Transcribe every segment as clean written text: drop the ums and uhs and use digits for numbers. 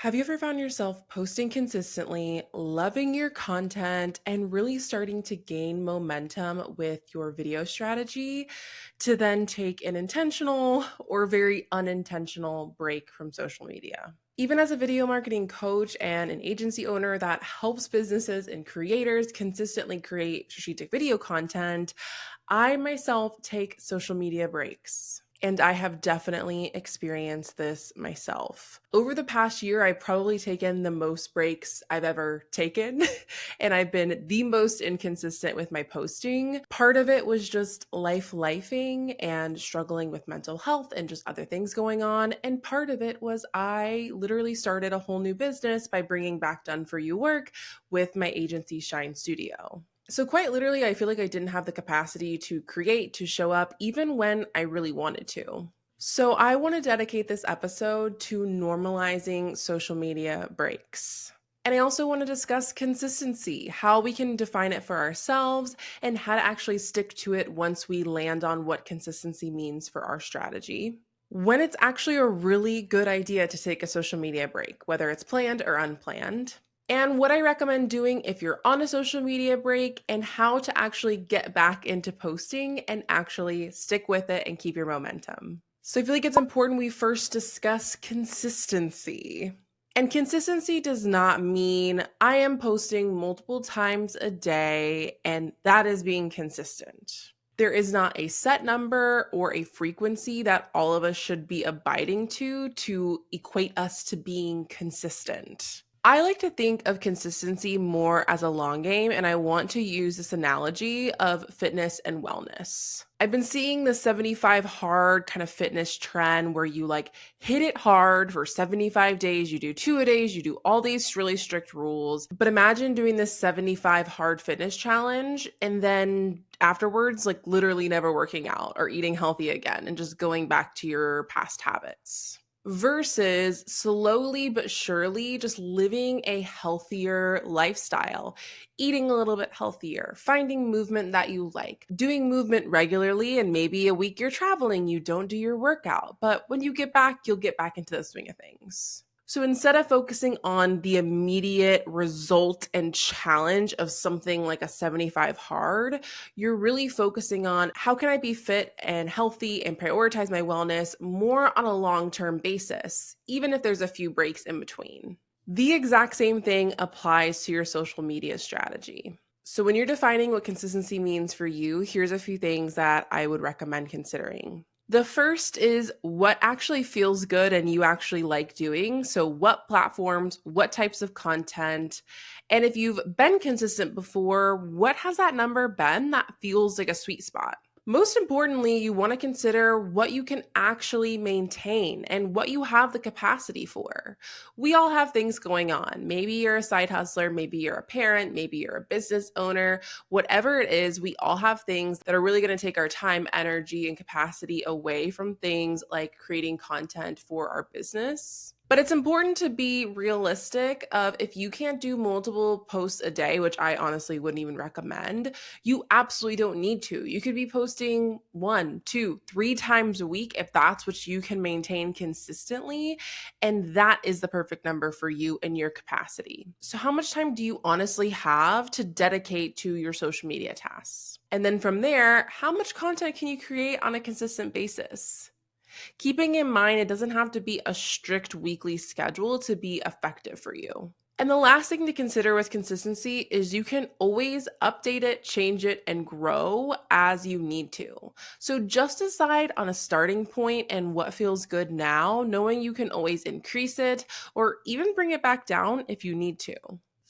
Have you ever found yourself posting consistently, loving your content, and really starting to gain momentum with your video strategy to then take an intentional or very unintentional break from social media? Even as a video marketing coach and an agency owner that helps businesses and creators consistently create strategic video content, I myself take social media breaks. And I have definitely experienced this myself. Over the past year, I've probably taken the most breaks I've ever taken, and I've been the most inconsistent with my posting. Part of it was just lifing and struggling with mental health and just other things going on. And part of it was I literally started a whole new business by bringing back done for you work with my agency Shine Studio. So, quite literally, I feel like I didn't have the capacity to create, to show up, even when I really wanted to. So, I want to dedicate this episode to normalizing social media breaks. And I also want to discuss consistency, how we can define it for ourselves, and how to actually stick to it once we land on what consistency means for our strategy. When it's actually a really good idea to take a social media break, whether it's planned or unplanned, and what I recommend doing if you're on a social media break, and how to actually get back into posting and actually stick with it and keep your momentum. So I feel like it's important we first discuss consistency. And consistency does not mean I am posting multiple times a day and that is being consistent. There is not a set number or a frequency that all of us should be abiding to equate us to being consistent. I like to think of consistency more as a long game, and I want to use this analogy of fitness and wellness. I've been seeing the 75 hard kind of fitness trend where you like hit it hard for 75 days, you do 2 a days, you do all these really strict rules. But imagine doing this 75 hard fitness challenge and then afterwards, like literally never working out or eating healthy again and just going back to your past habits versus slowly but surely just living a healthier lifestyle, eating a little bit healthier, finding movement that you like, doing movement regularly, and maybe a week you're traveling, you don't do your workout. But when you get back, you'll get back into the swing of things. So instead of focusing on the immediate result and challenge of something like a 75 hard, you're really focusing on how can I be fit and healthy and prioritize my wellness more on a long-term basis, even if there's a few breaks in between. The exact same thing applies to your social media strategy. So when you're defining what consistency means for you, here's a few things that I would recommend considering. The first is what actually feels good and you actually like doing. So, what platforms, what types of content, and if you've been consistent before, what has that number been that feels like a sweet spot? Most importantly, you want to consider what you can actually maintain and what you have the capacity for. We all have things going on. Maybe you're a side hustler, maybe you're a parent, maybe you're a business owner. Whatever it is, we all have things that are really going to take our time, energy, and capacity away from things like creating content for our business. But it's important to be realistic of if you can't do multiple posts a day, which I honestly wouldn't even recommend, you absolutely don't need to. You could be posting 1, 2, 3 times a week if that's what you can maintain consistently. And that is the perfect number for you and your capacity. So, how much time do you honestly have to dedicate to your social media tasks? And then from there, how much content can you create on a consistent basis? Keeping in mind, it doesn't have to be a strict weekly schedule to be effective for you. And the last thing to consider with consistency is you can always update it, change it, and grow as you need to. So just decide on a starting point and what feels good now, knowing you can always increase it or even bring it back down if you need to.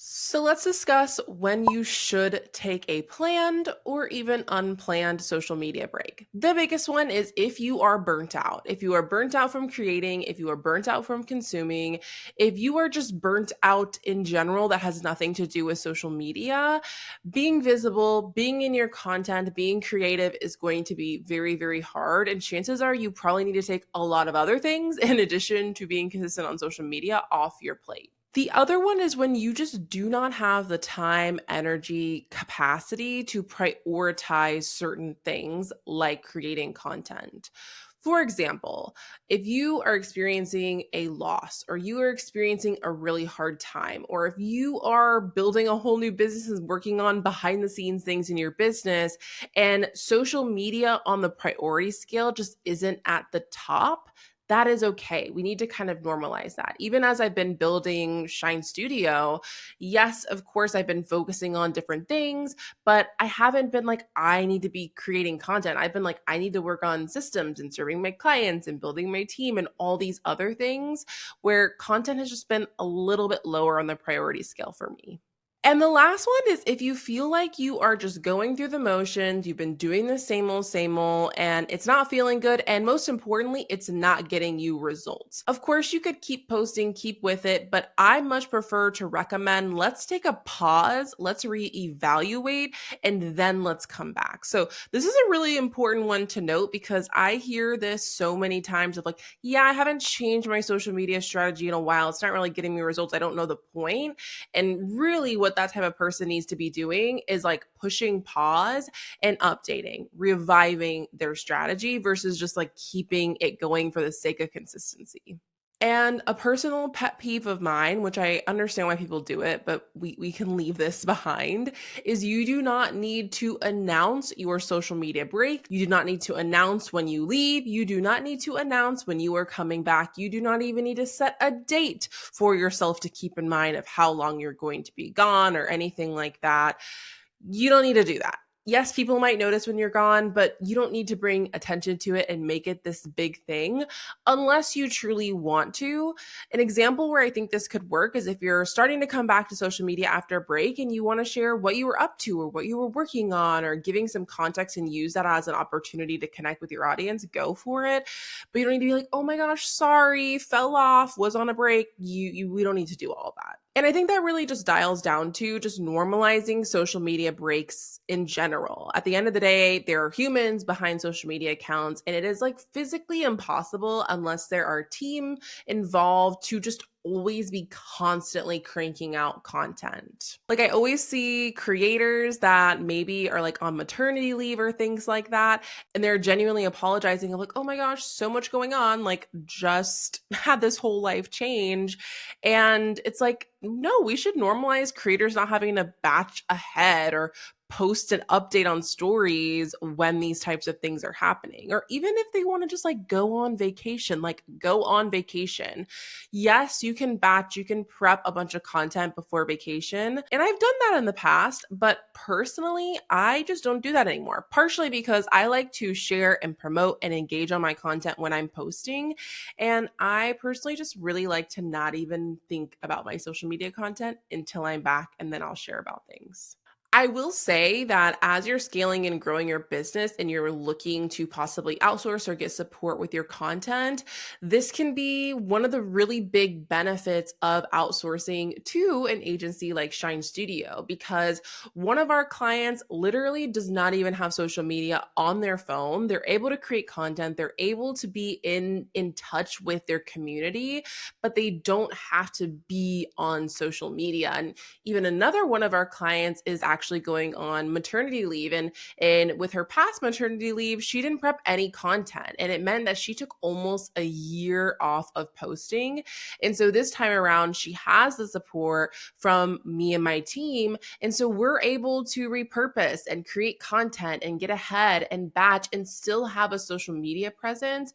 So let's discuss when you should take a planned or even unplanned social media break. The biggest one is if you are burnt out. If you are burnt out from creating, if you are burnt out from consuming, if you are just burnt out in general that has nothing to do with social media, being visible, being in your content, being creative is going to be very, very hard. And chances are you probably need to take a lot of other things in addition to being consistent on social media off your plate. The other one is when you just do not have the time, energy, capacity to prioritize certain things like creating content. For example, if you are experiencing a loss or you are experiencing a really hard time, or if you are building a whole new business and working on behind the scenes things in your business and social media on the priority scale just isn't at the top, that is okay. We need to kind of normalize that. Even as I've been building Shine Studio, yes, of course, I've been focusing on different things, but I haven't been like, I need to be creating content. I've been like, I need to work on systems and serving my clients and building my team and all these other things where content has just been a little bit lower on the priority scale for me. And the last one is if you feel like you are just going through the motions, you've been doing the same old, and it's not feeling good. And most importantly, it's not getting you results. Of course, you could keep posting, keep with it, but I much prefer to recommend let's take a pause, let's reevaluate, and then let's come back. So, this is a really important one to note because I hear this so many times of like, yeah, I haven't changed my social media strategy in a while. It's not really getting me results. I don't know the point. And really, what that type of person needs to be doing is like pushing pause and updating, reviving their strategy versus just like keeping it going for the sake of consistency. And a personal pet peeve of mine, which I understand why people do it, but we can leave this behind, is you do not need to announce your social media break. You do not need to announce when you leave. You do not need to announce when you are coming back. You do not even need to set a date for yourself to keep in mind of how long you're going to be gone or anything like that. You don't need to do that. Yes, people might notice when you're gone, but you don't need to bring attention to it and make it this big thing unless you truly want to. An example where I think this could work is if you're starting to come back to social media after a break and you want to share what you were up to or what you were working on or giving some context and use that as an opportunity to connect with your audience, go for it. But you don't need to be like, oh my gosh, sorry, fell off, was on a break. We don't need to do all of that. And I think that really just dials down to just normalizing social media breaks in general. At the end of the day, there are humans behind social media accounts, and it is like physically impossible unless there are team involved to just always be constantly cranking out content. Like I always see creators that maybe are like on maternity leave or things like that, and they're genuinely apologizing of like, oh my gosh, so much going on, like just had this whole life change. And it's like, no, we should normalize creators not having to batch ahead or post an update on stories when these types of things are happening. Or even if they want to just like go on vacation, like go on vacation. Yes, you can batch, you can prep a bunch of content before vacation. And I've done that in the past, but personally, I just don't do that anymore. Partially because I like to share and promote and engage on my content when I'm posting. And I personally just really like to not even think about my social media content until I'm back and then I'll share about things. I will say that as you're scaling and growing your business and you're looking to possibly outsource or get support with your content, this can be one of the really big benefits of outsourcing to an agency like Shine Studio because one of our clients literally does not even have social media on their phone. They're able to create content, they're able to be in touch with their community, but they don't have to be on social media. And even another one of our clients is actually going on maternity leave. And with her past maternity leave, she didn't prep any content. And it meant that she took almost a year off of posting. And so this time around, she has the support from me and my team. And so we're able to repurpose and create content and get ahead and batch and still have a social media presence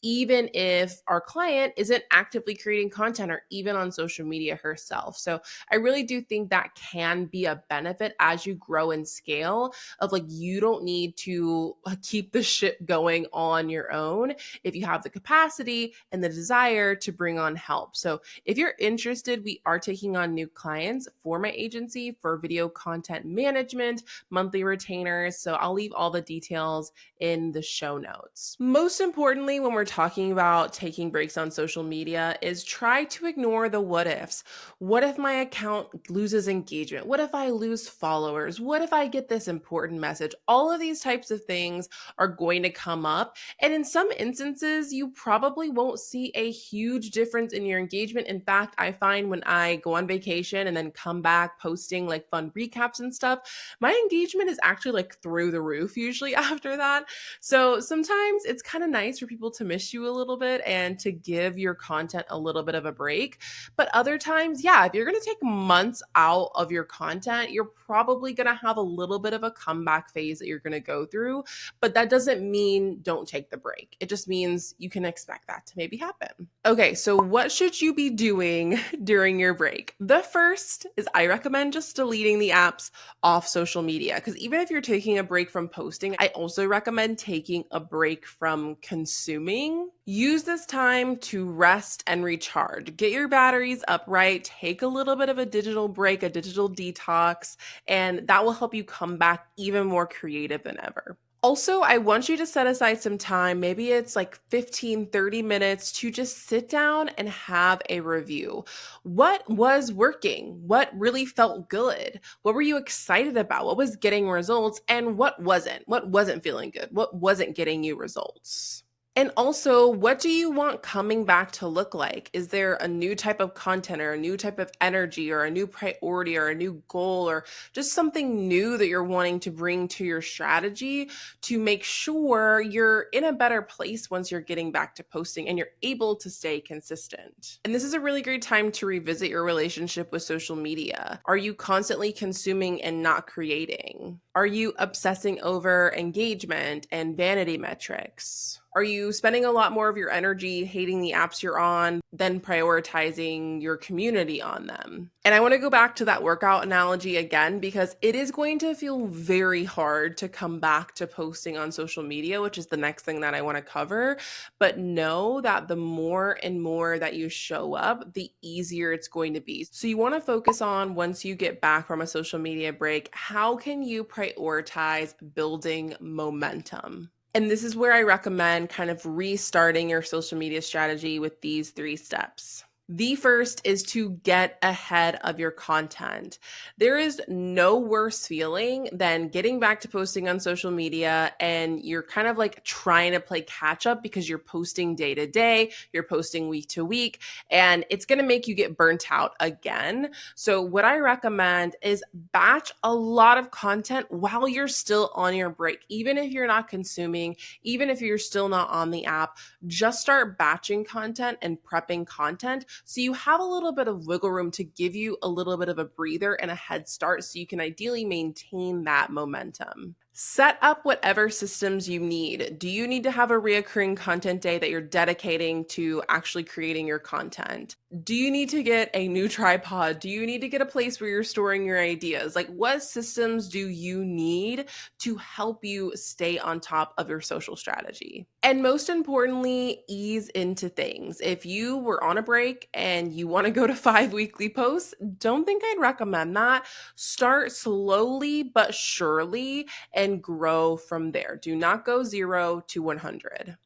even if our client isn't actively creating content or even on social media herself. So I really do think that can be a benefit as you grow and scale of like, you don't need to keep the ship going on your own if you have the capacity and the desire to bring on help. So if you're interested, we are taking on new clients for my agency for video content management, monthly retainers. So I'll leave all the details in the show notes. Most importantly, when we're talking about taking breaks on social media is try to ignore the what ifs. What if my account loses engagement? What if I lose followers? What if I get this important message? All of these types of things are going to come up. And in some instances, you probably won't see a huge difference in your engagement. In fact, I find when I go on vacation and then come back posting like fun recaps and stuff, my engagement is actually like through the roof usually after that. So sometimes it's kind of nice for people to miss you a little bit and to give your content a little bit of a break. But other times, yeah, if you're going to take months out of your content, you're probably going to have a little bit of a comeback phase that you're going to go through. But that doesn't mean don't take the break. It just means you can expect that to maybe happen. Okay, so what should you be doing during your break? The first is I recommend just deleting the apps off social media, because even if you're taking a break from posting, I also recommend taking a break from consuming. Use this time to rest and recharge. Get your batteries upright, take a little bit of a digital break, a digital detox, and that will help you come back even more creative than ever. Also, I want you to set aside some time. Maybe it's like 15, 30 minutes to just sit down and have a review. What was working? What really felt good? What were you excited about? What was getting results? And what wasn't? What wasn't feeling good? What wasn't getting you results? And also, what do you want coming back to look like? Is there a new type of content or a new type of energy or a new priority or a new goal or just something new that you're wanting to bring to your strategy to make sure you're in a better place once you're getting back to posting and you're able to stay consistent? And this is a really great time to revisit your relationship with social media. Are you constantly consuming and not creating? Are you obsessing over engagement and vanity metrics? Are you spending a lot more of your energy hating the apps you're on than prioritizing your community on them? And I want to go back to that workout analogy again, because it is going to feel very hard to come back to posting on social media, which is the next thing that I want to cover. But know that the more and more that you show up, the easier it's going to be. So you want to focus on, once you get back from a social media break, how can you prioritize building momentum? And this is where I recommend kind of restarting your social media strategy with these 3 steps. The first is to get ahead of your content. There is no worse feeling than getting back to posting on social media and you're kind of like trying to play catch up because you're posting day to day, you're posting week to week, and it's going to make you get burnt out again. So what I recommend is batch a lot of content while you're still on your break. Even if you're not consuming, even if you're still not on the app, just start batching content and prepping content so you have a little bit of wiggle room to give you a little bit of a breather and a head start so you can ideally maintain that momentum. Set up whatever systems you need. Do you need to have a reoccurring content day that you're dedicating to actually creating your content? Do you need to get a new tripod? Do you need to get a place where you're storing your ideas? Like, what systems do you need to help you stay on top of your social strategy? And most importantly, ease into things. If you were on a break and you want to go to 5 weekly posts, don't think I'd recommend that. Start slowly but surely and grow from there. Do not go 0 to 100.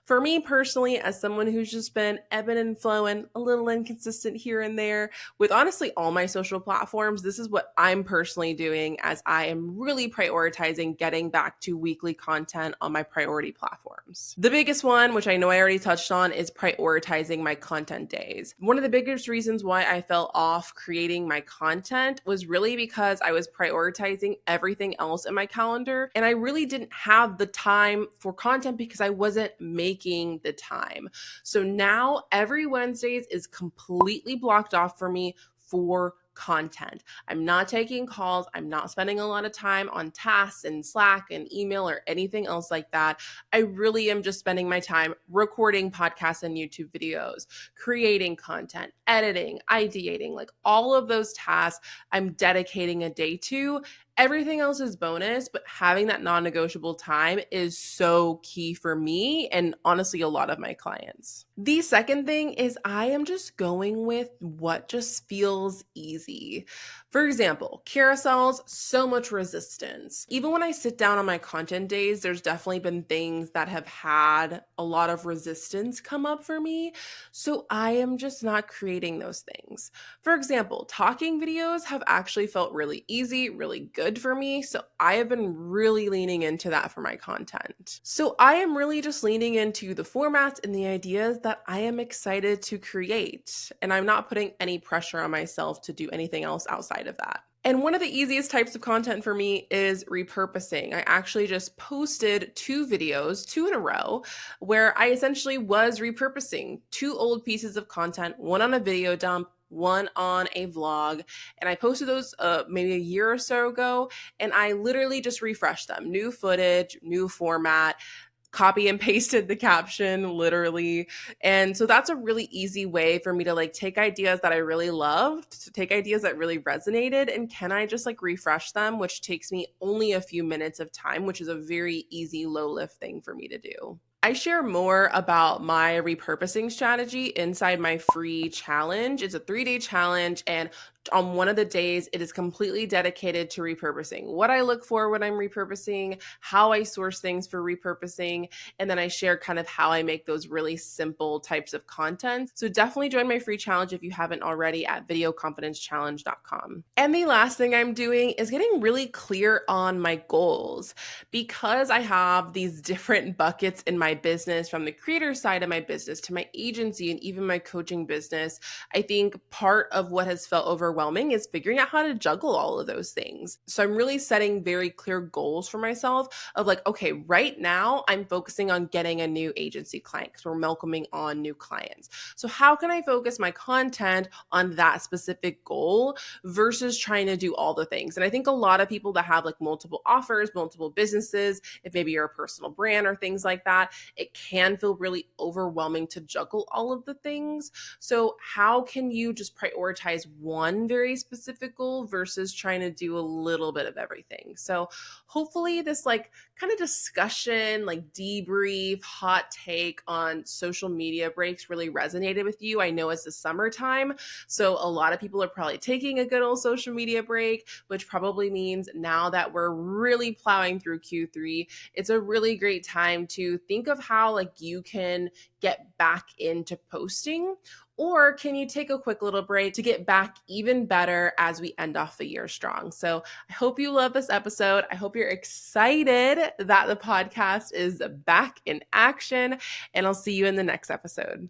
For me personally, as someone who's just been ebbing and flowing, a little inconsistent here and there with honestly all my social platforms, this is what I'm personally doing as I am really prioritizing getting back to weekly content on my priority platforms. The biggest one, which I know I already touched on, is prioritizing my content days. One of the biggest reasons why I fell off creating my content was really because I was prioritizing everything else in my calendar, and I really didn't have the time for content because I wasn't making the time. So now every Wednesdays is completely blocked off for me for content. I'm not taking calls. I'm not spending a lot of time on tasks and Slack and email or anything else like that. I really am just spending my time recording podcasts and YouTube videos, creating content, editing, ideating, like all of those tasks I'm dedicating a day to. Everything else is bonus, but having that non-negotiable time is so key for me and honestly a lot of my clients. The second thing is I am just going with what just feels easy. For example, carousels, so much resistance. Even when I sit down on my content days, there's definitely been things that have had a lot of resistance come up for me. So I am just not creating those things. For example, talking videos have actually felt really easy, really good for me. So I have been really leaning into that for my content. So I am really just leaning into the formats and the ideas that I am excited to create. And I'm not putting any pressure on myself to do anything else outside of that. And one of the easiest types of content for me is repurposing. I actually just posted 2 videos, 2 in a row, where I essentially was repurposing 2 old pieces of content, one on a video dump, one on a vlog. And I posted those maybe a year or so ago. And I literally just refreshed them. New footage, new format, copy and pasted the caption literally. And so that's a really easy way for me to like take ideas that I really loved, to take ideas that really resonated, and can I just like refresh them, which takes me only a few minutes of time, which is a very easy low lift thing for me to do. I share more about my repurposing strategy inside my free challenge. It's a 3-day challenge, and on one of the days, it is completely dedicated to repurposing. What I look for when I'm repurposing, how I source things for repurposing, and then I share kind of how I make those really simple types of content. So definitely join my free challenge if you haven't already at videoconfidencechallenge.com. And the last thing I'm doing is getting really clear on my goals. Because I have these different buckets in my business, from the creator side of my business to my agency and even my coaching business, I think part of what has felt overwhelming is figuring out how to juggle all of those things. So I'm really setting very clear goals for myself of like, okay, right now I'm focusing on getting a new agency client because we're welcoming on new clients. So how can I focus my content on that specific goal versus trying to do all the things? And I think a lot of people that have like multiple offers, multiple businesses, if maybe you're a personal brand or things like that, it can feel really overwhelming to juggle all of the things. So how can you just prioritize one very specific goal versus trying to do a little bit of everything? So hopefully this like kind of discussion, like debrief, hot take on social media breaks really resonated with you. I know it's the summertime, so a lot of people are probably taking a good old social media break, which probably means now that we're really plowing through Q3, it's a really great time to think of how like you can get back into posting, or can you take a quick little break to get back even better as we end off the year strong? So I hope you love this episode. I hope you're excited that the podcast is back in action, and I'll see you in the next episode.